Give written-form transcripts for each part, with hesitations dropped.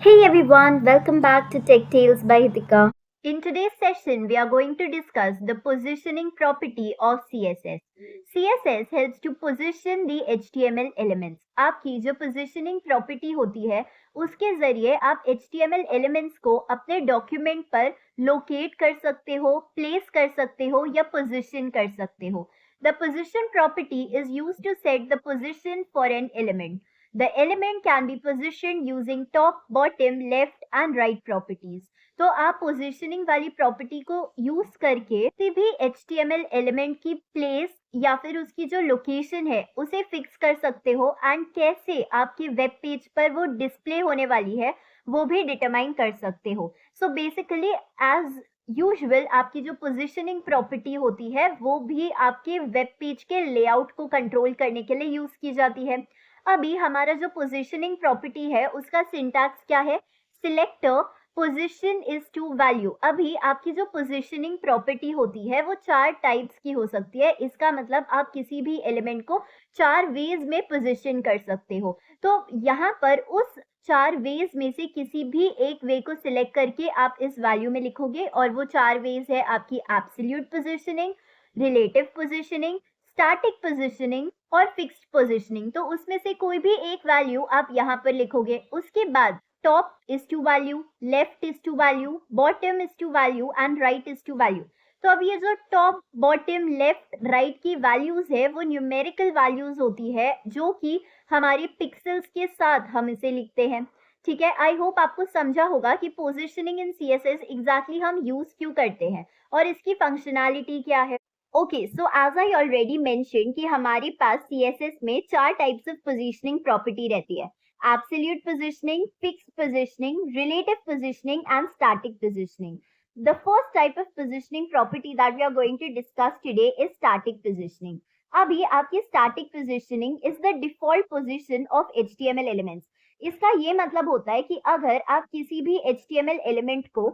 Hey everyone, welcome back to Tech Tales by Hitika. In today's session, we are going to discuss the positioning property of CSS. CSS helps to position the HTML elements. आपकी जो positioning property होती है, उसके जरिए आप HTML elements को अपने document पर locate कर सकते हो, place कर सकते हो या position कर सकते हो. The position property is used to set the position for an element. The element can be positioned using top, bottom, left and right properties. तो आप पोजिशनिंग वाली प्रॉपर्टी को यूज करके किसी भी HTML एलिमेंट की प्लेस या फिर उसकी जो लोकेशन है उसे फिक्स कर सकते हो एंड कैसे आपके वेब पेज पर वो डिस्प्ले होने वाली है वो भी डिटरमाइन कर सकते हो. सो बेसिकली एज यूजुअल आपकी जो पोजिशनिंग प्रॉपर्टी होती है वो भी आपके वेब पेज के लेआउट को कंट्रोल करने के लिए यूज की जाती है. अभी हमारा जो पोजिशनिंग प्रॉपर्टी है उसका सिंटैक्स क्या है? Select position is to value. अभी आपकी जो पोजिशनिंग प्रॉपर्टी होती है वो चार टाइप्स की हो सकती है. इसका मतलब आप किसी भी एलिमेंट को चार वेज में पोजिशन कर सकते हो. तो यहाँ पर उस चार वेज में से किसी भी एक वे को सिलेक्ट करके आप इस वैल्यू में लिखोगे और वो चार वेज है आपकी absolute positioning, relative positioning, static positioning और फिक्स्ड पोजिशनिंग. तो उसमें से कोई भी एक वैल्यू आप यहाँ पर लिखोगे. उसके बाद top is to value, left is to value, bottom is to value and right is to value. तो अब ये जो टॉप, बॉटम, लेफ्ट, राइट की वैल्यूज है वो न्यूमेरिकल वैल्यूज होती है जो कि हमारी पिक्सेल्स के साथ हम इसे लिखते हैं. ठीक है, आई होप आपको समझा होगा कि पोजिशनिंग इन CSS एग्जैक्टली हम यूज क्यों करते हैं और इसकी फंक्शनैलिटी क्या है. Okay, so as I already mention कि हमारे पास CSS में चार टाइप्स ऑफ पोजीशनिंग प्रॉपर्टी रहती है. Absolute positioning, fixed positioning, relative positioning and static positioning. The first type of positioning property that we are going to discuss today is static positioning. अभी आपकी static positioning is the default position of HTML elements. इसका ये मतलब होता है कि अगर आप किसी भी HTML element को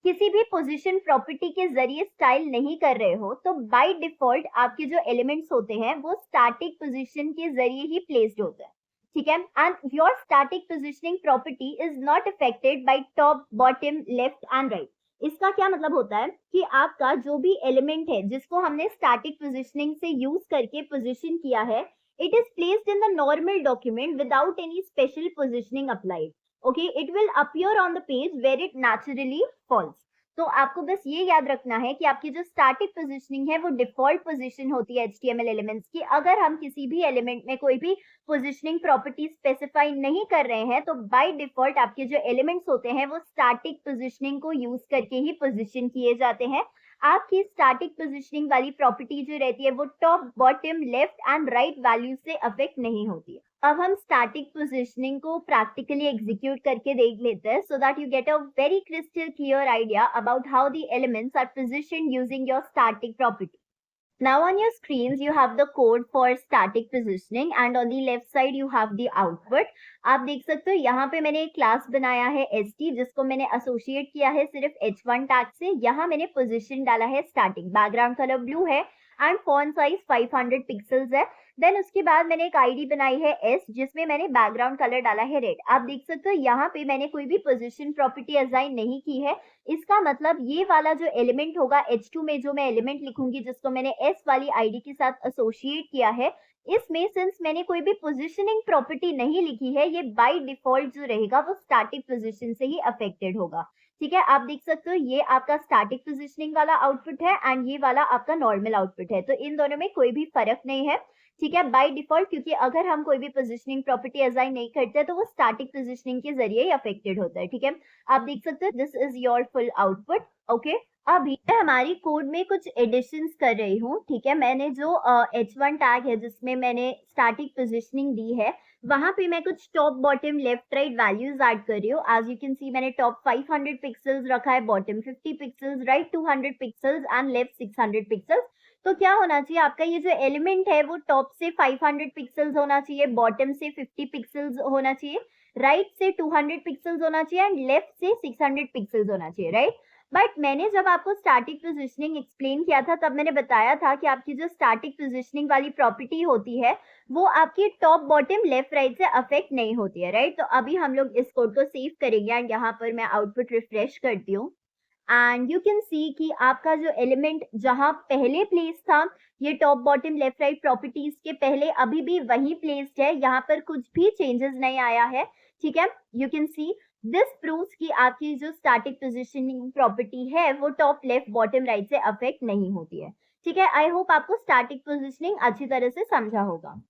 किसी भी पोजीशन प्रॉपर्टी के जरिए स्टाइल नहीं कर रहे हो तो बाय डिफॉल्ट आपके जो एलिमेंट्स होते हैं वो स्टैटिक पोजीशन के जरिए ही प्लेस्ड होते हैं. ठीक है, and your static positioning property is not affected by top, bottom, left and right. इसका क्या मतलब होता है कि आपका जो भी एलिमेंट है जिसको हमने स्टैटिक पोजीशनिंग से यूज करके पोजीशन किया है, it is placed in the normal document without any special positioning applied. Okay, it will appear on the page where it naturally falls. तो आपको बस ये याद रखना है कि आपकी जो स्टैटिक पोजीशनिंग है वो डिफॉल्ट पोजीशन होती है HTML एलिमेंट्स की. अगर हम किसी भी एलिमेंट में कोई भी पोजीशनिंग प्रॉपर्टी स्पेसिफाई नहीं कर रहे हैं तो बाय डिफॉल्ट आपके जो एलिमेंट्स होते हैं वो स्टैटिक पोजीशनिंग को यूज करके ही पोजीशन किए जाते हैं. आपकी स्टैटिक पोजीशनिंग वाली प्रॉपर्टी जो रहती है वो top, bottom, left and right value से अफेक्ट नहीं होती है. अब हम स्टैटिक पोजीशनिंग को प्रैक्टिकली एग्जीक्यूट करके देख लेते हैं so that you get a very crystal clear idea about how the elements are positioned using your static property. Now on your screens you have the code for static positioning and on the left side you have the output. आप देख सकते हो यहाँ पे मैंने एक class बनाया है st जिसको मैंने एसोसिएट किया है सिर्फ h1 टैग से. यहाँ मैंने पोजीशन डाला है स्टैटिक, बैकग्राउंड कलर ब्लू है एंड फॉन्ट साइज 500 पिक्सल्स है. देन उसके बाद मैंने एक आईडी बनाई है S जिसमें मैंने बैकग्राउंड कलर डाला है रेड. आप देख सकते हो यहाँ पे मैंने कोई भी पोजीशन प्रॉपर्टी असाइन नहीं की है. इसका मतलब ये वाला जो एलिमेंट होगा H2 में जो मैं एलिमेंट लिखूंगी जिसको मैंने S वाली आईडी के साथ एसोसिएट किया है, इसमें सिंस मैंने कोई भी पोजीशनिंग प्रॉपर्टी नहीं लिखी है ये बाय डिफॉल्ट जो रहेगा वो स्टैटिक पोजीशन से ही अफेक्टेड होगा. ठीक है, आप देख सकते हो ये आपका स्टैटिक पोजीशनिंग वाला आउटपुट है एंड ये वाला आपका नॉर्मल आउटपुट है. तो इन दोनों में कोई भी फर्क नहीं है. ठीक है, बाय डिफॉल्ट, क्योंकि अगर हम कोई भी पोजीशनिंग प्रॉपर्टी असाइन नहीं करते तो वो स्टैटिक पोजीशनिंग के जरिए ही अफेक्टेड होता है. ठीक है, आप देख सकते हो this is your full output. Okay, अभी मैं हमारी कोड में कुछ एडिशंस कर रही हूँ. ठीक है, मैंने जो h1 टैग है जिसमें मैंने स्टैटिक पोजीशनिंग दी है वहां पे मैं कुछ top, bottom, left, right values add कर रही हूँ. एज यू कैन सी मैंने टॉप 500 पिक्सल्स रखा है, bottom 50 pixels, right 200 pixels and left 600 pixels. तो क्या होना चाहिए, आपका ये जो एलिमेंट है वो टॉप से 500 पिक्सल्स होना चाहिए, बॉटम से 50 पिक्सल्स होना चाहिए, राइट से 200 पिक्सल्स होना चाहिए एंड लेफ्ट से 600 पिक्सल्स होना चाहिए. राइट, बट मैंने जब आपको स्टैटिक पोजिशनिंग एक्सप्लेन किया था तब मैंने बताया था कि आपकी जो स्टैटिक पोजिशनिंग वाली प्रॉपर्टी होती है वो आपकी टॉप बॉटम लेफ्ट राइट से अफेक्ट नहीं होती है, राइट। तो अभी हम लोग इस कोड को सेव करेंगे एंड यहाँ पर मैं आउटपुट रिफ्रेश करती हूँ एंड यू कैन सी कि आपका जो एलिमेंट जहां पहले प्लेस था ये top bottom left right properties के पहले अभी भी वही प्लेस्ड है, यहाँ पर कुछ भी चेंजेस नहीं आया है, ठीक है। You can see this proves कि आपकी जो स्टैटिक पोजिशनिंग प्रॉपर्टी है वो टॉप लेफ्ट बॉटम राइट से अफेक्ट नहीं होती है, ठीक है। आई होप आपको स्टैटिक पोजिशनिंग अच्छी तरह से समझा होगा।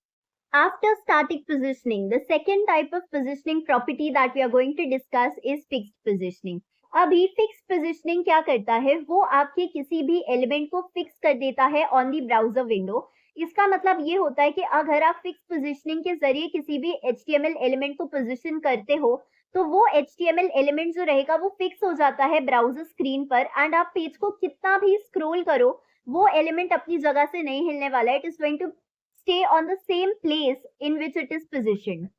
After static positioning, the second type of positioning property that we are going to discuss is fixed positioning. अभी फिक्स पोजिशनिंग क्या करता है, वो आपके किसी भी एलिमेंट को फिक्स कर देता है ऑन दी ब्राउजर विंडो। इसका मतलब ये होता है कि अगर आप फिक्स पोजिशनिंग के जरिए किसी भी HTML एलिमेंट को पोजिशन करते हो तो वो HTML एलिमेंट जो रहेगा वो फिक्स हो जाता है ब्राउजर स्क्रीन पर एंड आप पेज को कितना भी स्क्रॉल करो वो एलिमेंट अपनी जगह से नहीं हिलने वाला है। It is going to stay on the same place in which it is positioned.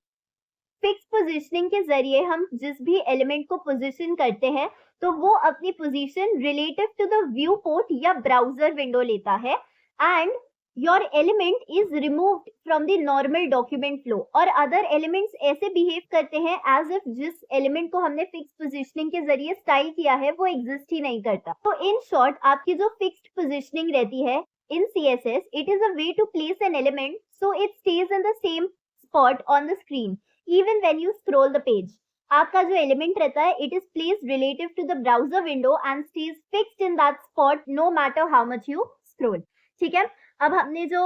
Fix positioning के जरिए हम जिस भी एलिमेंट को पोजिशन करते हैं तो वो अपनी position relative to the viewport या ब्राउजर विंडो लेता है and your element is removed from the normal document flow और अदर एलिमेंट्स ऐसे बिहेव करते हैं एज इफ जिस एलिमेंट को हमने फिक्स पोजिशनिंग के जरिए स्टाइल किया है वो एग्जिस्ट ही नहीं करता। तो इन शॉर्ट आपकी जो फिक्स्ड पोजिशनिंग रहती है in CSS, it is a way to place an element so it stays in the same spot on the screen even when you scroll the page. आपका जो element रहता है it is placed relative to the browser window and stays fixed in that spot no matter how much you scroll. ठीक है, अब हमने जो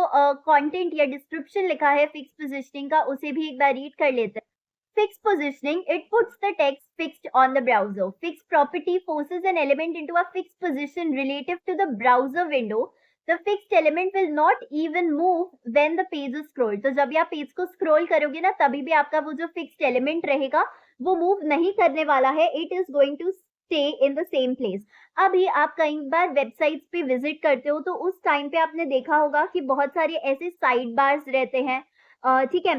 content या डिस्क्रिप्शन लिखा है फिक्स पोजिशनिंग का उसे भी एक बार रीड कर लेते हैं। Fixed positioning, it puts the text fixed on the browser. Fixed property forces an element into a fixed position relative to the browser window. The fixed element will not even move when the page is scrolled. तो जब भी आप page को scroll करोगे ना तभी भी आपका वो जो फिक्स्ड एलिमेंट रहेगा वो मूव नहीं करने वाला है। It is going to stay in the same place. अभी आप कई बार वेबसाइट्स पे विजिट करते हो तो उस टाइम पे आपने देखा होगा कि बहुत सारे ऐसे साइड बार्स रहते हैं, ठीक है,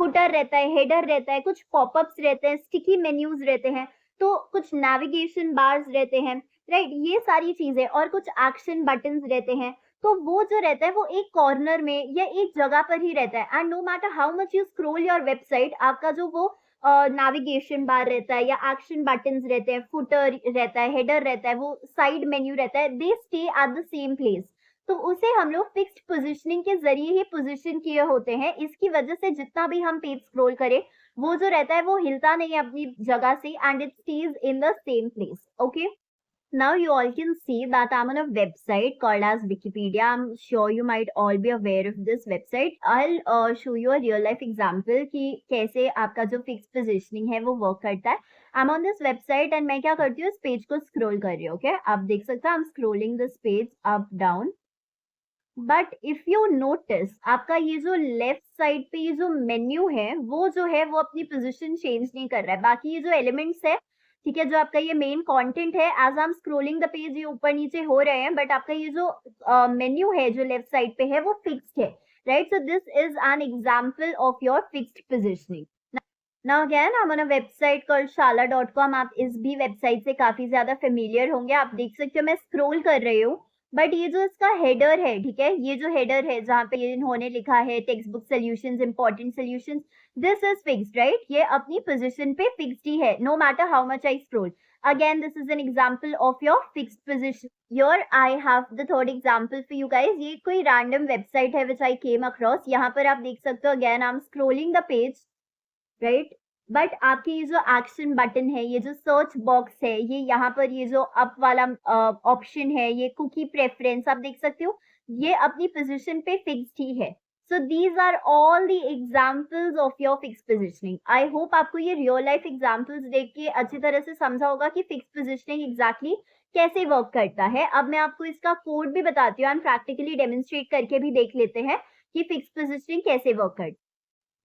फुटर रहता है, हेडर रहता है, कुछ पॉपअप्स रहते हैं, स्टिकी मेन्यूज रहते हैं, तो कुछ नेविगेशन बार्स रहते हैं, राइट, ये सारी चीजें और कुछ एक्शन बटन्स रहते हैं। तो वो जो रहता है वो एक कॉर्नर में या एक जगह पर ही रहता है and no matter how much you scroll your website आपका जो वो नेविगेशन बार रहता है या एक्शन बटन्स रहते हैं, फुटर रहता है, हेडर रहता है, वो साइड मेन्यू रहता है, they stay at the same place. तो उसे हम लोग फिक्स्ड पोजीशनिंग के जरिए ही पोजीशन किए होते हैं। इसकी वजह से जितना भी हम पेज स्क्रॉल करें वो जो रहता है वो हिलता नहीं है अपनी जगह से and it stage in the same place. Okay, now you all can see that I'm on a website called as Wikipedia. I'm sure you might all be aware of this website. I'll show you a real life example कि कैसे आपका जो fixed positioning है वो work करता है। I'm on this website and मैं क्या करती हूँ इस पेज को scroll कर रही हूँ। okay? आप देख सकते हैं I'm scrolling this page up down. But if you notice आपका ये जो लेफ्ट साइड पे ये जो मेन्यू है वो जो है वो अपनी पोजीशन चेंज नहीं कर रहा है। बाकी ये जो एलिमेंट्स है, ठीक है, जो आपका ये मेन कंटेंट है, as I am scrolling the page ये ऊपर नीचे हो रहे हैं, बट आपका ये जो मेन्यू है जो लेफ्ट साइड पे है वो फिक्स्ड है, right. So this is an example of your fixed positioning. Now again I M on a website called shala.com. आप इस भी वेबसाइट से काफी ज्यादा फेमिलियर होंगे। आप देख सकते हो मैं स्क्रोल कर रही हूँ बट ये जो इसका हेडर है, ठीक है, ये जो हेडर है जहाँ पे ये इन्होंने लिखा है textbook solutions, important solutions, this is fixed, right. ये अपनी पोजीशन पे फिक्स्ड ही है no matter how much I scroll. Again this is an example of your fixed position. Your I have the third example for you guys. ये कोई random website है which I came across. यहाँ पर आप देख सकते हो again I am scrolling the page, right, but आपके ये जो एक्शन बटन है, ये जो सर्च बॉक्स है, ये यहाँ पर ये जो अप वाला ऑप्शन है, ये कुकी प्रेफरेंस, आप देख सकते हो ये अपनी पोजीशन पे फिक्स्ड ही है। So these are all the examples of your fix positioning. I hope आपको ये रियल लाइफ एग्जांपल्स देख के अच्छी तरह से समझा होगा कि फिक्स पोजीशनिंग एग्जैक्टली कैसे वर्क करता है। अब मैं आपको इसका कोड भी बताती हूँ एंड प्रैक्टिकली डेमोन्स्ट्रेट करके भी देख लेते हैं कि फिक्स पोजीशनिंग कैसे वर्क करता है।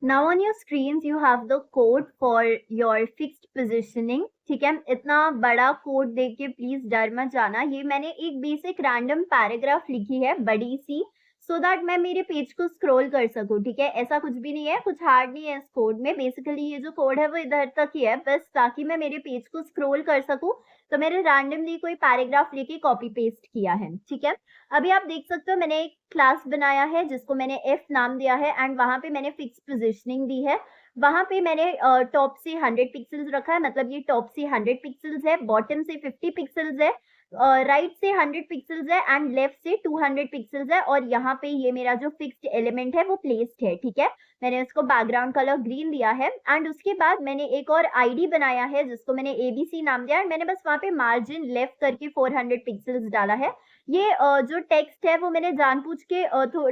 Now on your screens you have the code for your fixed positioning, ठीक है। इतना बड़ा कोड देख के प्लीज डर मत जाना। ये मैंने एक बेसिक रैंडम पैराग्राफ लिखी है बड़ी सी, सो दैट मैं मेरे पेज को स्क्रॉल कर सकूं, ठीक है। ऐसा कुछ भी नहीं है, कुछ हार्ड नहीं है इस कोड में। बेसिकली ये जो कोड है वो इधर तक ही है, बस ताकि मैं मेरे पेज को स्क्रॉल कर सकूं। तो मैंने रैंडमली कोई पैराग्राफ लेके कॉपी पेस्ट किया है, ठीक है। अभी आप देख सकते हो मैंने एक क्लास बनाया है जिसको मैंने एफ नाम दिया है एंड वहां पे मैंने फिक्स पोजिशनिंग दी है। वहां पे मैंने टॉप से 100 पिक्सल्स रखा है, मतलब ये टॉप से 100 पिक्सल्स है, बॉटम से 50 पिक्सल्स है, राइट से 100 पिक्सल्स है एंड लेफ्ट से 200 पिक्सल्स है। और यहाँ पे ये मेरा जो फिक्स्ड एलिमेंट है वो प्लेस्ड है, ठीक है। मैंने उसको बैकग्राउंड कलर ग्रीन दिया है एंड उसके बाद मैंने एक और आईडी बनाया है जिसको मैंने एबीसी नाम दिया है। मैंने बस वहां पे मार्जिन लेफ्ट करके 400 पिक्सल्स डाला है। ये जो टेक्स्ट है वो मैंने जानबूझ के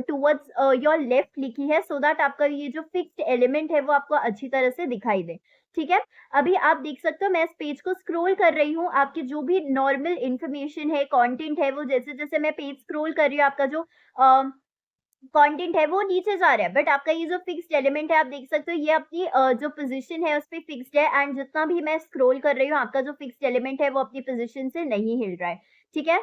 टुवर्ड्स योर लेफ्ट लिखी है सो दैट आपका ये जो फिक्स्ड एलिमेंट है वो आपको अच्छी तरह से दिखाई दे, ठीक है। अभी आप देख सकते हो मैं इस पेज को स्क्रॉल कर रही हूँ, आपकी जो भी नॉर्मल इंफॉर्मेशन है, कंटेंट है, वो जैसे जैसे मैं पेज स्क्रॉल कर रही हूँ आपका जो कंटेंट है वो नीचे जा रहा है, बट आपका ये जो फिक्स्ड एलिमेंट है आप देख सकते हो ये अपनी जो पोजीशन है उस पर फिक्स्ड है एंड जितना भी मैं स्क्रॉल कर रही हूँ आपका जो फिक्स्ड एलिमेंट है वो अपनी पोजीशन से नहीं हिल रहा है, ठीक है।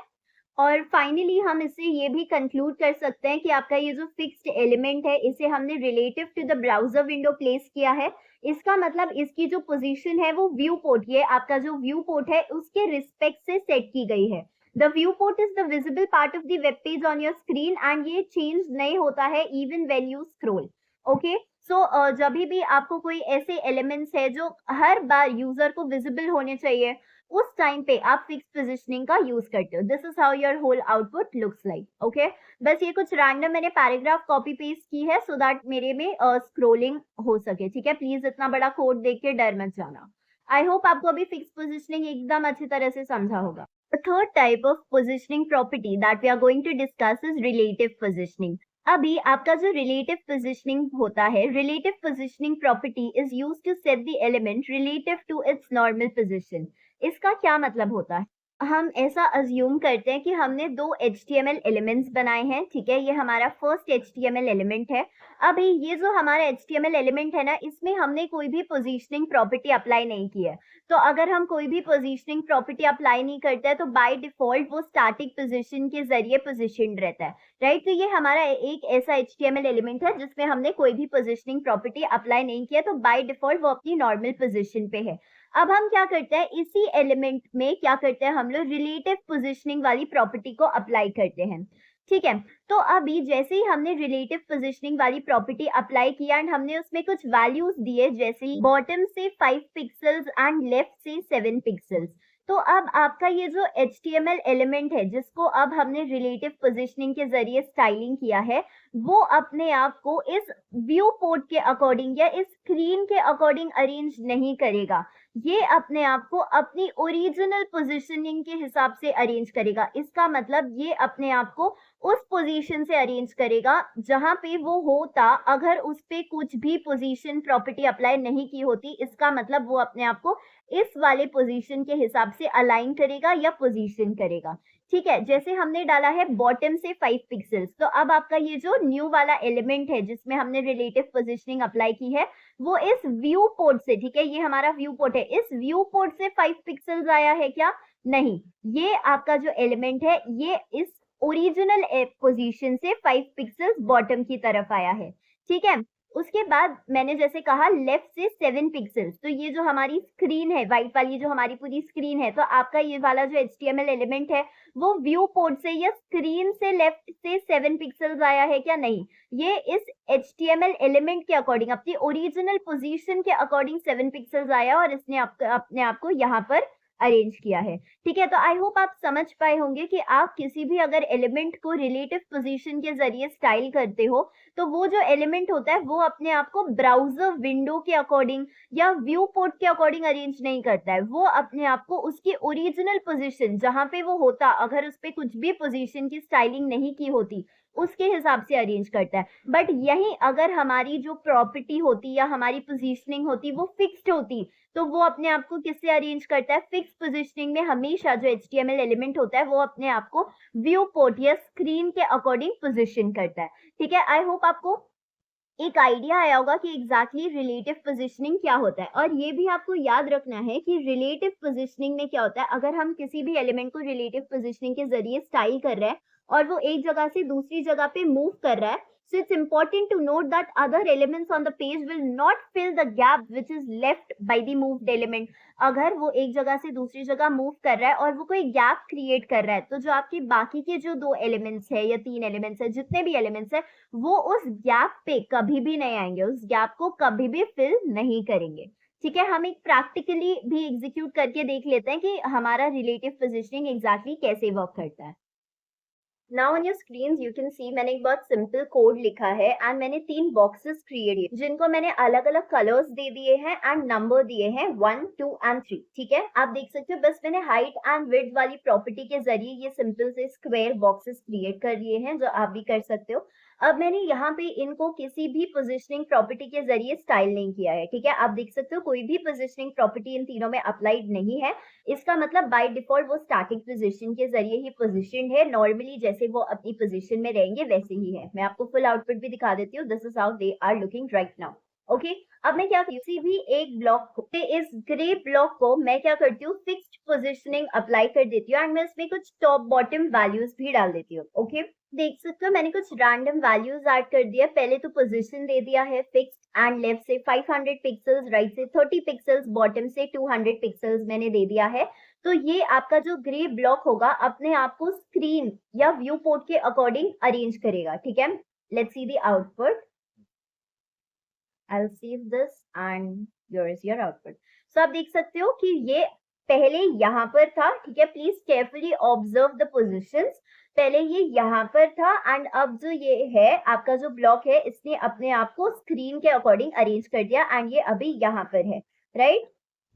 और फाइनली हम इससे ये भी कंक्लूड कर सकते हैं कि आपका ये जो फिक्स्ड एलिमेंट है इसे हमने relative to the browser window place किया है। इसका मतलब इसकी जो पोजीशन है वो व्यू पोर्ट, ये आपका जो व्यू पोर्ट है उसके रिस्पेक्ट से सेट की गई है। The viewport is the visible part of the web page on your screen and ये चेंज नहीं होता है even when you scroll, okay. So जब भी आपको कोई ऐसे एलिमेंट्स है जो हर बार यूजर को विजिबल होने चाहिए उस टाइम पे आप फिक्स पोजिशनिंग का यूज करते हो। This is how your whole output looks like, okay. बस ये कुछ रैंडम मैंने पैराग्राफ कॉपी पेस्ट की है सो दैट मेरे में स्क्रोलिंग हो सके, ठीक है। प्लीज इतना बड़ा कोड देख के डर मत जाना। आई होप आपको अभी फिक्स पोजिशनिंग एकदम अच्छी तरह से समझा होगा। The third type of positioning property that we are going to discuss is relative positioning. अभी आपका जो relative positioning होता है, relative positioning property is used to set the element relative to its normal position. इसका क्या मतलब होता है? हम ऐसा अज्यूम करते हैं कि हमने दो HTML एलिमेंट्स बनाए हैं, ठीक है। ये हमारा फर्स्ट HTML एलिमेंट है। अभी ये जो हमारा HTML एलिमेंट है ना, इसमें हमने कोई भी पोजीशनिंग प्रॉपर्टी अप्लाई नहीं की है। तो अगर हम कोई भी पोजीशनिंग प्रॉपर्टी अप्लाई नहीं करते हैं तो बाय डिफॉल्ट वो स्टैटिक पोजीशन के जरिए पोजीशनड रहता है, राइट। तो ये हमारा एक ऐसा HTML एलिमेंट है जिसमें हमने कोई भी पोजीशनिंग प्रॉपर्टी अप्लाई नहीं किया, तो बाय डिफॉल्ट वो अपनी नॉर्मल पोजीशन पे है। अब हम क्या करते हैं, इसी एलिमेंट में क्या करते हैं हम लोग रिलेटिव पोजीशनिंग वाली प्रॉपर्टी को अप्लाई करते हैं, ठीक है। तो अभी जैसे ही हमने रिलेटिव पोजीशनिंग वाली प्रॉपर्टी अप्लाई किया एंड हमने उसमें कुछ वैल्यूज दिए जैसे बॉटम से 5 पिक्सल्स एंड लेफ्ट से 7 पिक्सल्स। तो अब आपका ये जो HTML एलिमेंट है जिसको अब हमने रिलेटिव पोजीशनिंग के जरिए स्टाइलिंग किया है वो अपने आप को इस व्यू पोर्ट के अकॉर्डिंग या इस स्क्रीन के अकॉर्डिंग अरेंज नहीं करेगा। ये अपने आप को अपनी ओरिजिनल पोजीशनिंग के हिसाब से अरेंज करेगा। इसका मतलब ये अपने आप को उस पोजीशन से अरेंज करेगा जहां पे वो होता अगर उस पे कुछ भी पोजीशन प्रॉपर्टी अप्लाई नहीं की होती। इसका मतलब वो अपने आप को इस वाले पोजीशन के हिसाब से अलाइन करेगा या पोजीशन करेगा, ठीक है। जैसे हमने डाला है बॉटम से 5 पिक्सल्स, तो अब आपका ये जो न्यू वाला एलिमेंट है जिसमें हमने रिलेटिव पोजीशनिंग अप्लाई की है वो इस व्यू पोर्ट से, ठीक है, ये हमारा व्यू पोर्ट है, इस व्यू पोर्ट से 5 पिक्सल्स आया है क्या? नहीं, ये आपका जो एलिमेंट है ये इस ओरिजिनल पोजीशन से 5 पिक्सल्स बॉटम की तरफ आया है, ठीक है। उसके बाद मैंने जैसे कहा लेफ्ट से 7 पिक्सल्स, तो ये जो हमारी स्क्रीन है व्हाइट वाली जो हमारी पूरी स्क्रीन है, तो आपका ये वाला जो HTML एलिमेंट है वो व्यू पोर्ट से या स्क्रीन से लेफ्ट से 7 पिक्सल्स आया है क्या? नहीं, ये इस HTML एलिमेंट के अकॉर्डिंग अपनी ओरिजिनल पोजीशन के अकॉर्डिंग 7 पिक्सल्स आया और इसने अपने आप को यहाँ पर अरेंज किया है, ठीक है। तो आई होप आप समझ पाए होंगे कि आप किसी भी अगर एलिमेंट को रिलेटिव पोजीशन के जरिए स्टाइल करते हो तो वो जो एलिमेंट होता है वो अपने आप को ब्राउजर विंडो के अकॉर्डिंग या व्यू पोर्ट के अकॉर्डिंग अरेंज नहीं करता है। वो अपने आप को उसकी ओरिजिनल पोजीशन जहां पे वो होता अगर उस पर कुछ भी पोजीशन की स्टाइलिंग नहीं की होती उसके हिसाब से अरेंज करता है। बट यही अगर हमारी जो प्रॉपर्टी होती या हमारी पोजीशनिंग होती वो फिक्स्ड होती तो वो अपने आप को किससे अरेंज करता है? फिक्स पोजीशनिंग में हमेशा जो HTML एलिमेंट होता है वो अपने आप को व्यू पोर्ट या स्क्रीन के अकॉर्डिंग पोजीशन करता है, ठीक है। आई होप आपको एक आइडिया आया होगा कि एग्जैक्टली रिलेटिव पोजीशनिंग क्या होता है। और ये भी आपको याद रखना है कि रिलेटिव पोजीशनिंग में क्या होता है, अगर हम किसी भी एलिमेंट को रिलेटिव पोजीशनिंग के जरिए स्टाइल कर रहे हैं और वो एक जगह से दूसरी जगह पे मूव कर रहा है, so it's important to note that other elements on the page will not fill the gap which is left by the moved element. अगर वो एक जगह से दूसरी जगह मूव कर रहा है और वो कोई गैप क्रिएट कर रहा है, तो जो आपके बाकी के जो 2 एलिमेंट्स है या 3 एलिमेंट्स है, जितने भी एलिमेंट्स है, वो उस गैप पे कभी भी नहीं आएंगे, उस गैप को कभी भी फिल नहीं करेंगे। ठीक है, हम एक प्रैक्टिकली भी एग्जीक्यूट करके देख लेते हैं कि हमारा रिलेटिव पोजिशनिंग एग्जैक्टली कैसे वर्क करता है। Now on your screen you can सी मैंने एक बहुत सिंपल कोड लिखा है एंड मैंने 3 बॉक्सेस क्रिएट किए जिनको मैंने अलग अलग कलर्स दे दिए हैं एंड नंबर दिए हैं 1, 2 एंड 3। ठीक है, आप देख सकते हो बस मैंने हाइट एंड विड्थ वाली प्रॉपर्टी के जरिए ये सिंपल से स्क्वायर बॉक्सेस क्रिएट कर लिए हैं, जो आप भी कर सकते हो। अब मैंने यहाँ पे इनको किसी भी पोजिशनिंग प्रॉपर्टी के जरिए स्टाइल नहीं किया है। ठीक है, आप देख सकते हो कोई भी पोजिशनिंग प्रॉपर्टी इन तीनों में अप्लाइड नहीं है। इसका मतलब बाय डिफॉल्ट वो स्टैटिक पोजीशन के जरिए ही पोजीशनड है, नॉर्मली जैसे वो अपनी पोजीशन में रहेंगे वैसे ही है। मैं आपको फुल आउटपुट भी दिखा देती हूँ, this is how they are looking right now. Okay, अब मैं क्या किसी भी एक ब्लॉक पे इस ग्रे ब्लॉक को मैं क्या करती हूँ, फिक्स्ड पोजीशनिंग अप्लाई कर देती हूँ एंड मैं इसमें कुछ टॉप बॉटम वैल्यूज भी डाल देती हूँ। ओके, देख सकते हो मैंने कुछ रैंडम वैल्यूज ऐड कर दिया। पहले तो पोजीशन दे दिया है फिक्स्ड एंड लेफ्ट से 500 पिक्सेल्स, राइट से 30 पिक्सेल्स, बॉटम से 200 पिक्सेल्स मैंने दे दिया है। तो ये आपका जो ग्रे ब्लॉक होगा अपने आप को स्क्रीन या व्यू पोर्ट के अकॉर्डिंग अरेंज करेगा। ठीक है, let's see the output. I'll save this and here is your output. So आप देख सकते हो कि ये पहले यहाँ पर था। ठीक है, please carefully observe the positions. पहले ये यहाँ पर था एंड अब जो ये है आपका जो ब्लॉक है, इसने अपने आप को स्क्रीन के अकॉर्डिंग अरेंज कर दिया एंड ये अभी यहाँ पर है, राइट।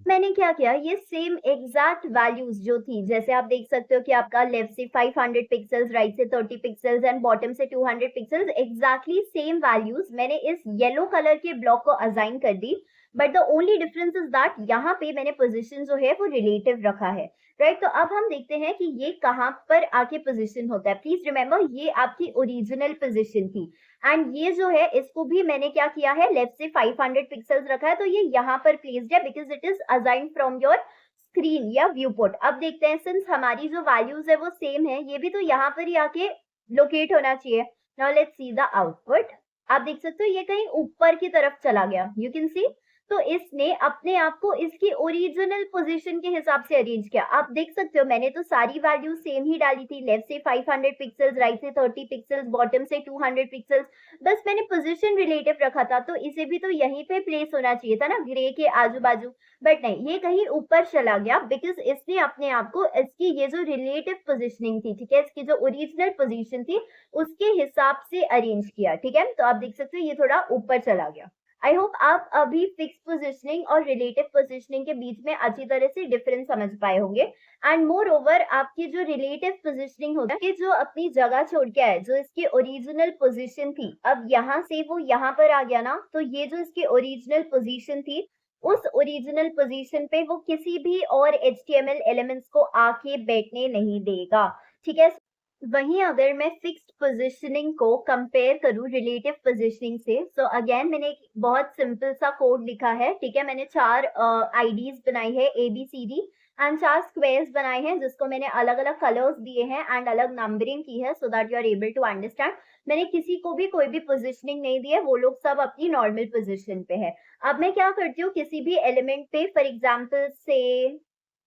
मैंने क्या किया, ये सेम एग्जैक्ट वैल्यूज जो थी, जैसे आप देख सकते हो कि आपका लेफ्ट से 500 पिक्सेल्स, राइट से 30 पिक्सेल्स एंड बॉटम से 200 पिक्सेल्स, एग्जैक्टली सेम वैल्यूज मैंने इस येलो कलर के ब्लॉक को असाइन कर दी। But the only difference is that यहाँ पे मैंने पोजीशन जो है वो रिलेटिव रखा है, राइट। तो अब हम देखते हैं कि ये कहाँ पर आके पोजीशन होता है। प्लीज रिमेंबर ये आपकी ओरिजिनल पोजीशन थी एंड ये जो है इसको भी मैंने क्या किया है, लेफ्ट से 500 पिक्सेल्स रखा है, तो ये यहाँ पर प्लेस्ड है because it is assign from your screen या व्यू पोर्ट। अब देखते हैं, सिंस हमारी जो वैल्यूज है वो सेम है, ये भी तो यहाँ पर ही आके लोकेट होना चाहिए। Now let's see the output. आप देख सकते हो ये कहीं ऊपर की तरफ चला गया, यू कैन सी। तो इसने अपने आप को इसकी ओरिजिनल पोजीशन के हिसाब से अरेंज किया। आप देख सकते हो मैंने तो सारी वैल्यू सेम ही डाली थी, लेफ्ट से 500 पिक्सेल्स, राइट से 30 पिक्सेल्स, बॉटम से 200 पिक्सेल्स, बस मैंने पोजीशन रिलेटिव रखा था, तो इसे भी तो यहीं पे प्लेस होना चाहिए था ना, ग्रे के आजू बाजू। बट नहीं, ये कहीं ऊपर चला गया बिकॉज इसने अपने आप को इसकी ये जो रिलेटिव पोजिशनिंग थी, ठीक है, इसकी जो ओरिजिनल पोजिशन थी उसके हिसाब से अरेंज किया। ठीक है, तो आप देख सकते हो ये थोड़ा ऊपर चला गया। आई होप आप अभी फिक्स पोजिशनिंग और रिलेटिव पोजिशनिंग के बीच में अच्छी तरह से डिफरेंस समझ पाए होंगे। एंड मोर ओवर आपकी जो रिलेटिव पोजिशनिंग होता है, जो अपनी जगह छोड़ के आए, जो इसकी ओरिजिनल पोजिशन थी, अब यहाँ से वो यहाँ पर आ गया ना, तो ये जो इसकी ओरिजिनल पोजिशन थी, उस ओरिजिनल पोजीशन पे वो किसी भी और HTML एलिमेंट्स को आके बैठने नहीं देगा। ठीक है, वहीं अगर मैं फिक्स्ड पोजीशनिंग को कंपेयर करूं रिलेटिव पोजीशनिंग से, सो अगेन मैंने एक बहुत सिंपल सा कोड लिखा है। ठीक है, मैंने 4 आईडीज बनाई है ABCD एंड 4 स्क्वायर्स बनाए हैं जिसको मैंने अलग अलग कलर्स दिए हैं एंड अलग नंबरिंग की है, so that you are able to understand. मैंने किसी को भी कोई भी पोजीशनिंग नहीं दी है, वो लोग सब अपनी नॉर्मल पोजीशन पे है। अब मैं क्या करती हूँ, किसी भी एलिमेंट पे फॉर एग्जांपल से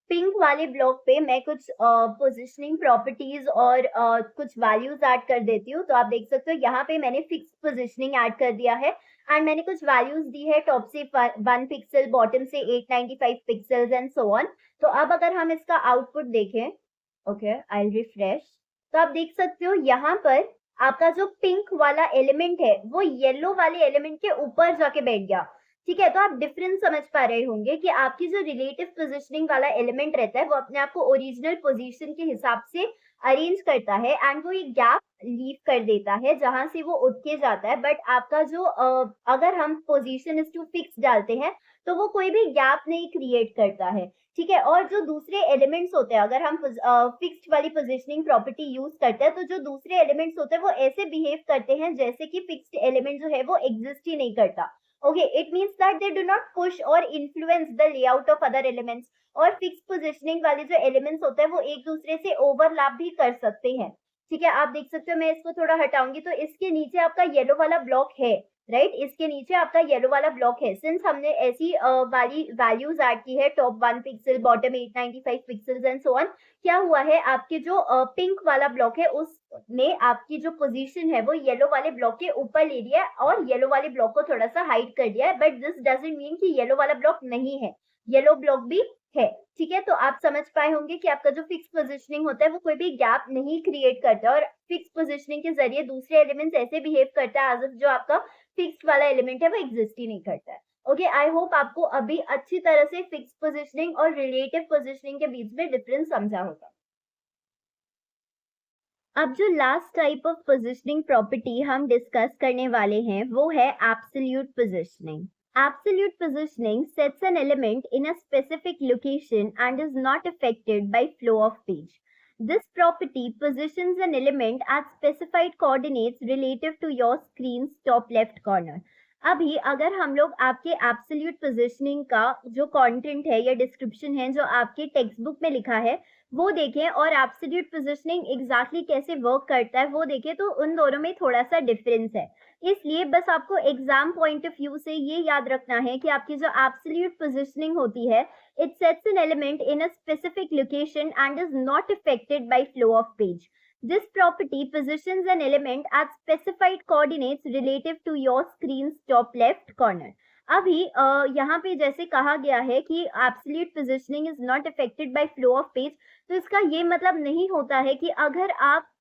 पिंक वाले ब्लॉक पे मैं कुछ पोजिशनिंग प्रॉपर्टीज और कुछ वैल्यूज ऐड कर देती हूँ। तो आप देख सकते हो यहाँ पे मैंने फिक्स पोजिशनिंग ऐड कर दिया है एंड मैंने कुछ वैल्यूज दी है, टॉप से 1 पिक्सल, बॉटम से 895 पिक्सल्स एंड सो ऑन। तो अब अगर हम इसका आउटपुट देखें, ओके आई विल रिफ्रेश, तो आप देख सकते हो यहाँ पर आपका जो पिंक वाला एलिमेंट है वो येलो वाले एलिमेंट के ऊपर जाके बैठ गया। ठीक है, तो आप डिफरेंस समझ पा रहे होंगे कि आपकी जो रिलेटिव पोजिशनिंग वाला एलिमेंट रहता है वो अपने आप को ओरिजिनल पोजीशन के हिसाब से अरेंज करता है एंड वो एक गैप लीव कर देता है जहां से वो उठ के जाता है। बट आपका जो अगर हम पोजीशन इज टू फिक्स डालते हैं तो वो कोई भी गैप नहीं क्रिएट करता है। ठीक है, और जो दूसरे एलिमेंट्स होते हैं, अगर हम फिक्स्ड वाली पोजीशनिंग प्रॉपर्टी यूज करते हैं, तो जो दूसरे एलिमेंट्स होते हैं वो ऐसे बिहेव करते हैं जैसे कि फिक्स्ड एलिमेंट जो है वो एग्जिस्ट ही नहीं करता। Okay, it means that they do not push or influence the layout of other elements. और फिक्स पोजिशनिंग वाले जो एलिमेंट्स होते हैं वो एक दूसरे से ओवरलैप भी कर सकते हैं। ठीक है, आप देख सकते हो, मैं इसको थोड़ा हटाऊंगी तो इसके नीचे आपका येलो वाला ब्लॉक है, राइट, इसके नीचे आपका येलो वाला ब्लॉक है। सिंस हमने ऐसी वाली वैल्यूज ऐड की है, top 1 pixel, bottom 895 pixels and so on, क्या हुआ है, आपके जो पिंक वाला ब्लॉक है उसने आपकी जो पोजीशन है वो येलो वाले ब्लॉक के ऊपर ले लिया है और येलो वाले ब्लॉक को थोड़ा सा हाइड कर दिया है, बट दिस डजंट मीन कि येलो वाला ब्लॉक नहीं है, येलो ब्लॉक भी है। ठीक है, तो आप समझ पाए होंगे कि आपका जो फिक्स पोजीशनिंग होता है वो कोई भी गैप नहीं क्रिएट करता, और फिक्स पोजीशनिंग के जरिए दूसरे एलिमेंट्स ऐसे बिहेव करता है एज इफ जो आपका फिक्स्ड वाला एलिमेंट है वो एग्जिस्ट ही नहीं करता है। ओके, आई होप आपको अभी अच्छी तरह से फिक्स पोजीशनिंग और रिलेटिव पोजीशनिंग के बीच में डिफरेंस समझा होगा। अब जो last type of positioning property हम डिस्कस करने वाले हैं वो है absolute positioning. Absolute positioning sets an element in a specific location and is not affected by flow of page. This property positions an element at specified coordinates relative to your screen's top left corner. अभी अगर हम लोग आपके absolute positioning का जो content है या description है जो आपके टेक्स्ट बुक में लिखा है वो देखें और एब्सोल्यूट पोजीशनिंग एग्जैक्टली कैसे वर्क करता है वो देखें, तो उन दोनों में थोड़ा सा डिफरेंस है। इसलिए बस आपको एग्जाम पॉइंट ऑफ व्यू से ये याद रखना है कि आपकी जो एब्सोल्यूट पोजीशनिंग होती है, it sets an element in a specific location and is not affected by flow of page. This property positions an element at specified coordinates relative to your screen's top left corner. अभी यहाँ पे जैसे कहा गया है कि absolute positioning is not affected by flow of page, तो इसका ये मतलब नहीं होता है कि अगर आप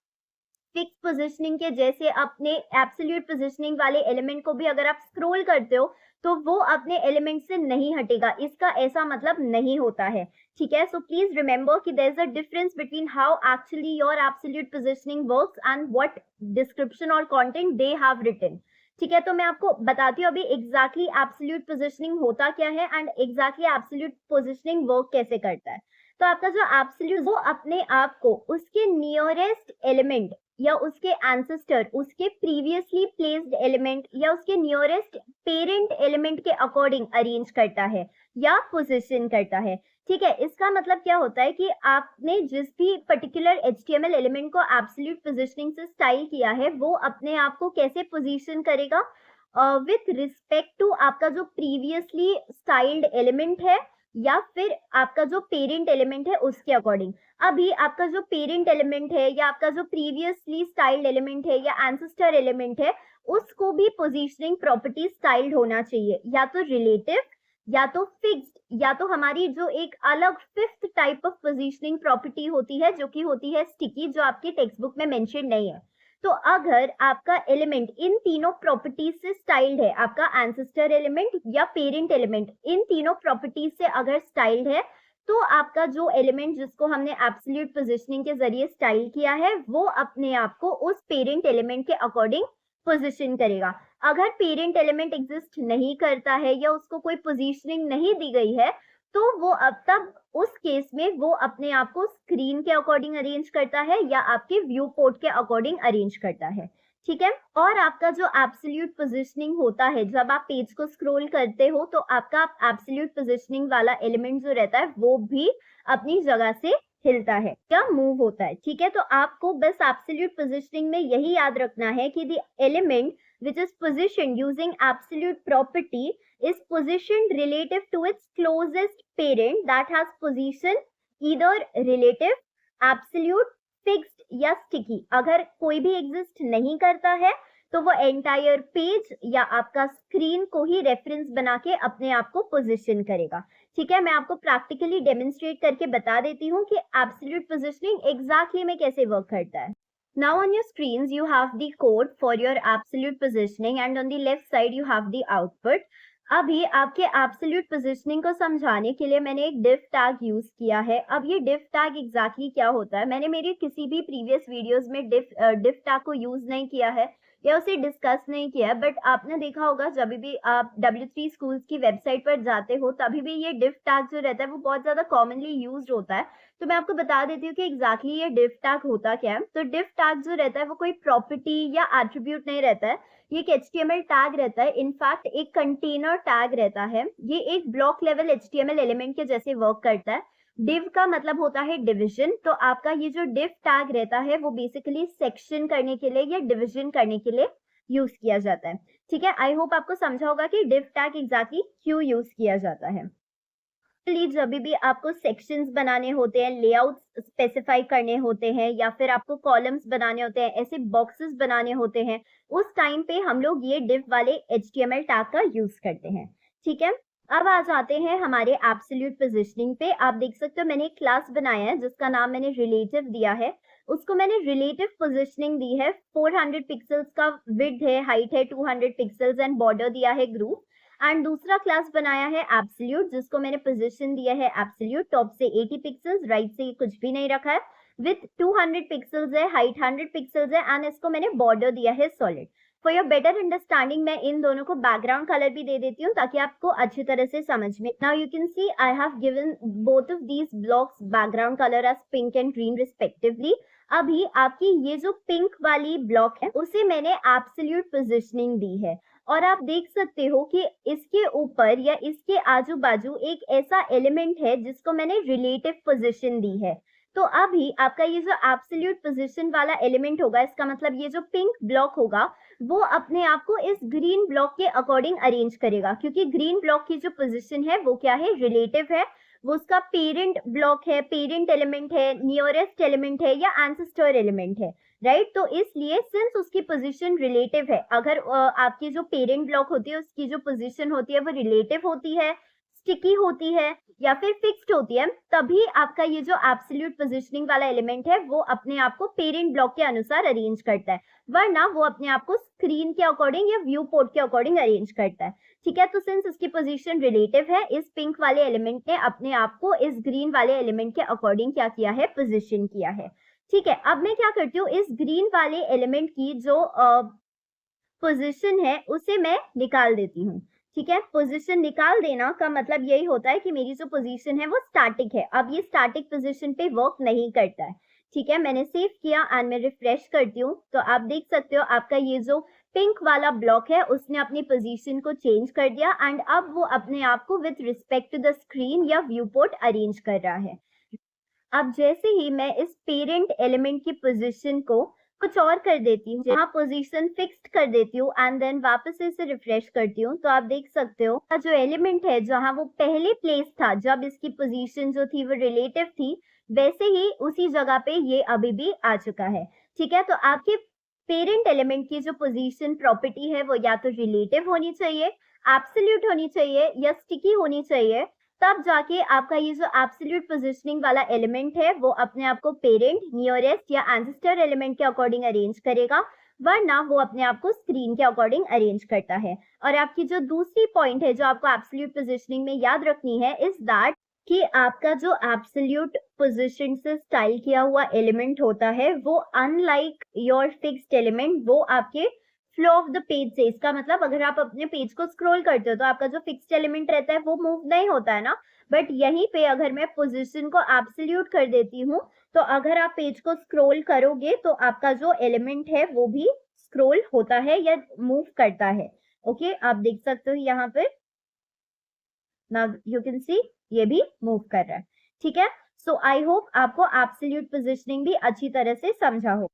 फिक्स पोजीशनिंग के जैसे अपने एब्सोल्यूट पोजीशनिंग वाले एलिमेंट को भी अगर आप स्क्रॉल करते हो तो वो अपने एलिमेंट से नहीं हटेगा, इसका ऐसा मतलब नहीं होता है। ठीक है, सो प्लीज रिमेंबर कि there is a difference between how actually your absolute positioning works and what description और कंटेंट दे हैव रिटन। ठीक है, तो मैं आपको बताती हूँ अभी एग्जैक्टली एब्सोल्यूट पोजीशनिंग होता क्या है and exactly absolute positioning work कैसे करता है। तो आपका जो एब्सोल्यूट वो अपने आप को उसके नियरेस्ट एलिमेंट या उसके एंसेस्टर, उसके प्रीवियसली प्लेस्ड एलिमेंट या उसके नियरेस्ट पेरेंट एलिमेंट के अकॉर्डिंग अरेंज करता है या पोजीशन करता है। ठीक है, इसका मतलब क्या होता है कि आपने जिस भी पर्टिकुलर HTML एलिमेंट को एब्सोल्यूट पोजीशनिंग से स्टाइल किया है वो अपने आप को कैसे पोजीशन करेगा विथ रिस्पेक्ट टू आपका जो प्रीवियसली स्टाइल्ड एलिमेंट है या फिर आपका जो पेरेंट एलिमेंट है उसके अकॉर्डिंग। अभी आपका जो पेरेंट एलिमेंट है या आपका जो प्रीवियसली स्टाइल्ड एलिमेंट है या एंसेस्टर एलिमेंट है उसको भी पोजीशनिंग प्रॉपर्टी स्टाइल्ड होना चाहिए, या तो रिलेटिव या तो फिक्स्ड या तो हमारी जो एक अलग fifth type of positioning property होती है जो कि होती है स्टिकी, जो आपके टेक्स्ट बुक में मेंशन नहीं है। तो अगर आपका एलिमेंट इन तीनों प्रॉपर्टीज से स्टाइल्ड है, आपका एंसेस्टर एलिमेंट या पेरेंट एलिमेंट इन तीनों प्रॉपर्टीज से अगर स्टाइल्ड है, तो आपका जो एलिमेंट जिसको हमने एब्सोल्यूट पोजीशनिंग के जरिए स्टाइल किया है वो अपने आप को उस पेरेंट एलिमेंट के अकॉर्डिंग पोजीशन करेगा। अगर पेरेंट एलिमेंट एग्जिस्ट नहीं करता है या उसको कोई पोजीशनिंग नहीं दी गई है तो वो अब तब उस केस में वो अपने आप को स्क्रीन के अकॉर्डिंग अरेंज करता है या आपके व्यू पोर्ट के अकॉर्डिंग अरेंज करता है। ठीक है, और आपका जो एब्सोल्यूट पोजीशनिंग होता है जब आप पेज को स्क्रॉल करते हो तो आपका एब्सोल्यूट पोजीशनिंग वाला एलिमेंट जो रहता है वो भी अपनी जगह से हिलता है या मूव होता है। ठीक है, तो आपको बस एब्सोल्यूट पोजीशनिंग में यही याद रखना है कि the element which is positioned using absolute property is positioned relative to its closest parent that has position either relative, absolute, fixed या sticky। अगर कोई भी एग्जिस्ट नहीं करता है तो वो एंटायर पेज या आपका स्क्रीन को ही रेफरेंस बना के अपने आप को पोजीशन करेगा। ठीक है, मैं आपको प्रैक्टिकली डेमोन्स्ट्रेट करके बता देती हूँ कि एब्सोल्यूट पोजीशनिंग एग्जैक्टली में कैसे वर्क करता है। Now on your screens you have the code for your absolute positioning and on the left side you have the output. अभी आपके absolute positioning को समझाने के लिए मैंने एक div tag यूज किया है। अब ये div tag exactly क्या होता है, मैंने मेरी किसी भी previous videos में div tag को यूज नहीं किया है या उसे डिस्कस नहीं किया है, बट आपने देखा होगा जब भी आप W3 स्कूल्स की वेबसाइट पर जाते हो तभी भी ये div tag जो रहता है वो बहुत ज्यादा कॉमनली यूज्ड होता है। तो मैं आपको बता देती हूँ कि एग्जैक्टली ये div tag होता क्या है। तो div tag जो रहता है वो कोई प्रॉपर्टी या एट्रीब्यूट नहीं रहता है, ये एक HTML टैग रहता है। इनफैक्ट एक कंटेनर टैग रहता है, ये एक ब्लॉक लेवल HTML एलिमेंट के जैसे वर्क करता है। डिव का मतलब होता है डिवीजन, तो आपका ये जो डिव टैग रहता है वो बेसिकली सेक्शन करने के लिए या डिवीजन करने के लिए यूज किया जाता है। ठीक है, आई होप आपको समझा होगा कि डिव टैग एग्जैक्टली क्यों यूज किया जाता है। जब भी आपको सेक्शंस बनाने होते हैं, लेआउट्स स्पेसिफाई करने होते हैं, या फिर आपको कॉलम्स बनाने होते हैं, ऐसे बॉक्सेस बनाने होते हैं, उस टाइम पे हम लोग ये div वाले HTML टैग का यूज करते हैं। ठीक है, अब आ जाते हैं हमारे एब्सोल्यूट पोजीशनिंग पे। आप देख सकते हो मैंने एक क्लास बनाया है जिसका नाम मैंने रिलेटिव दिया है। उसको मैंने रिलेटिव पोजीशनिंग दी है। 400 पिक्सल्स का विड्थ है, हाइट है 200 पिक्सल्स एंड बॉर्डर दिया है ग्रुप। एंड दूसरा क्लास बनाया है एब्सोल्यूट, जिसको मैंने पोजीशन दिया है एब्सोल्यूट, टॉप से 80 पिक्सल्स, राइट से कुछ भी नहीं रखा है, विथ 200 पिक्सल्स है, हाइट 100 पिक्सल्स है, एंड इसको मैंने बॉर्डर दिया है solid. For your better understanding मैं इन दोनों को बैकग्राउंड कलर भी दे देती हूँ ताकि आपको अच्छी तरह से समझ में। Now you can see I have given both of these blocks background colour as pink and green respectively. अभी आपकी ये जो पिंक वाली ब्लॉक है उसे मैंने एब्सोल्यूट पोजीशनिंग दी है, और आप देख सकते हो कि इसके ऊपर या इसके आजू बाजू एक ऐसा एलिमेंट है जिसको मैंने रिलेटिव पोजीशन दी है। तो अभी आपका ये जो एब्सोल्यूट पोजीशन वाला एलिमेंट होगा, इसका मतलब ये जो पिंक ब्लॉक होगा वो अपने आप को इस ग्रीन ब्लॉक के अकॉर्डिंग अरेंज करेगा, क्योंकि ग्रीन ब्लॉक की जो पोजीशन है वो क्या है, रिलेटिव है। वो उसका पेरेंट ब्लॉक है, पेरेंट एलिमेंट है, नियरेस्ट एलिमेंट है या एंसेस्टर एलिमेंट है, राइट। तो इसलिए सिंस उसकी पोजीशन रिलेटिव है, अगर आपकी जो पेरेंट ब्लॉक होती है उसकी जो पोजीशन होती है वो रिलेटिव होती है, स्टिकी होती है या फिर फिक्स्ड होती है, तभी आपका ये जो एब्सोल्यूट पोजीशनिंग वाला एलिमेंट है वो अपने आप को पेरेंट ब्लॉक के अनुसार अरेंज करता है, वरना वो अपने आप को स्क्रीन के अकॉर्डिंग या व्यू पोर्ट के अकॉर्डिंग अरेंज करता है। ठीक है, तो सिंस इसकी पोजीशन रिलेटिव है, इस पिंक वाले एलिमेंट ने अपने आप को इस ग्रीन वाले एलिमेंट के अकॉर्डिंग क्या किया है, पोजीशन किया है। ठीक है, अब मैं क्या करती हूँ, इस ग्रीन वाले एलिमेंट की जो पोजीशन है उसे मैं निकाल देती हूँ। ठीक है, पोजीशन निकाल देना का मतलब यही होता है कि मेरी जो पोजीशन है वो स्टैटिक है। अब ये स्टैटिक पोजीशन पे वर्क नहीं करता है। ठीक है, मैंने सेव किया एंड मैं रिफ्रेश करती हूँ, तो आप देख सकते हो आपका ये जो पिंक वाला ब्लॉक है उसने अपनी पोजीशन को चेंज कर दिया एंड अब वो अपने आप को with respect to the screen या व्यू पोर्ट अरेंज कर रहा है। अब जैसे ही मैं इस पेरेंट एलिमेंट की पोजीशन को कुछ और कर देती हूँ, जहाँ पोजीशन फिक्स्ड कर देती हूँ एंड देन वापस से इसे रिफ्रेश करती हूँ, तो आप देख सकते हो जो एलिमेंट है जहाँ वो पहले प्लेस था जब इसकी पोजीशन जो थी वो रिलेटिव थी, वैसे ही उसी जगह पे ये अभी भी आ चुका है। ठीक है, तो आपके पेरेंट एलिमेंट की जो पोजीशन प्रॉपर्टी है वो या तो रिलेटिव होनी चाहिए, एब्सोल्यूट होनी चाहिए या स्टिकी होनी चाहिए, तब जाके आपका ये जो एब्सोल्यूट पोजीशनिंग वाला एलिमेंट है वो अपने आप को पेरेंट, नियरेस्ट या एंसेस्टर एलिमेंट के अकॉर्डिंग अरेंज करेगा, वरना वो अपने आप को स्क्रीन के अकॉर्डिंग अरेंज करता है। और आपकी जो दूसरी पॉइंट है जो आपको एब्सोल्यूट पोजीशनिंग में याद रखनी है इज दैट कि आपका जो एब्सोल्यूट पोजीशन से स्टाइल किया हुआ एलिमेंट होता है वो अनलाइक योर फिक्स्ड एलिमेंट वो आपके फ्लो ऑफ द पेज से, इसका मतलब अगर आप अपने पेज को स्क्रॉल करते हो तो आपका जो फिक्स्ड एलिमेंट रहता है वो मूव नहीं होता है ना, बट यहीं पे अगर मैं पोजीशन को एब्सोल्यूट कर देती हूँ तो अगर आप पेज को स्क्रॉल करोगे तो आपका जो एलिमेंट है वो भी स्क्रॉल होता है या मूव करता है। ओके, आप देख सकते हो यहाँ पे, नाउ यू कैन सी ये भी मूव कर रहा है। ठीक है, सो आई होप आपको एब्सोल्यूट पोजीशनिंग भी अच्छी तरह से समझा हो।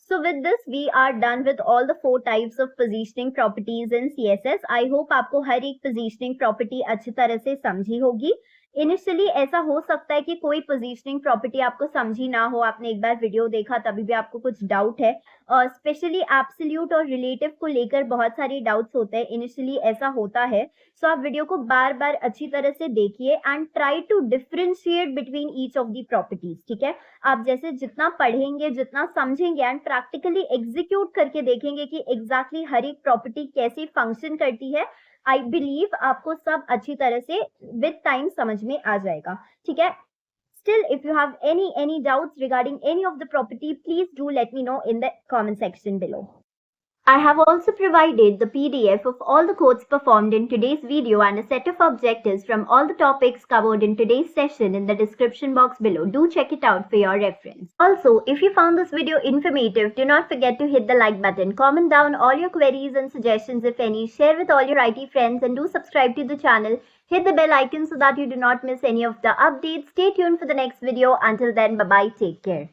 So with this we are done with all the 4 types of positioning properties in CSS. I hope आपको हर एक positioning property अच्छी तरह से समझी होगी। इनिशियली ऐसा हो सकता है कि कोई पोजीशनिंग प्रॉपर्टी आपको समझी ना हो, आपने एक बार वीडियो देखा तभी भी आपको कुछ डाउट है, और स्पेशली एब्सोल्यूट और रिलेटिव को लेकर बहुत सारे डाउट्स होते हैं, इनिशियली ऐसा होता है। सो आप वीडियो को बार बार अच्छी तरह से देखिए and try to differentiate between each of the properties. ठीक है, आप जैसे जितना पढ़ेंगे, जितना समझेंगे एंड प्रैक्टिकली एग्जीक्यूट करके देखेंगे कि एग्जैक्टली हर एक प्रॉपर्टी कैसे फंक्शन करती है, आई बिलीव आपको सब अच्छी तरह से विद टाइम समझ में आ जाएगा। ठीक है, still if you have any doubts regarding any of the property, please do let me know in the comment section below. I have also provided the PDF of all the codes performed in today's video and a set of objectives from all the topics covered in today's session in the description box below. Do check it out for your reference. Also, if you found this video informative, do not forget to hit the like button, comment down all your queries and suggestions if any, share with all your IT friends, and do subscribe to the channel. Hit the bell icon so that you do not miss any of the updates. Stay tuned for the next video. Until then, bye-bye. Take care.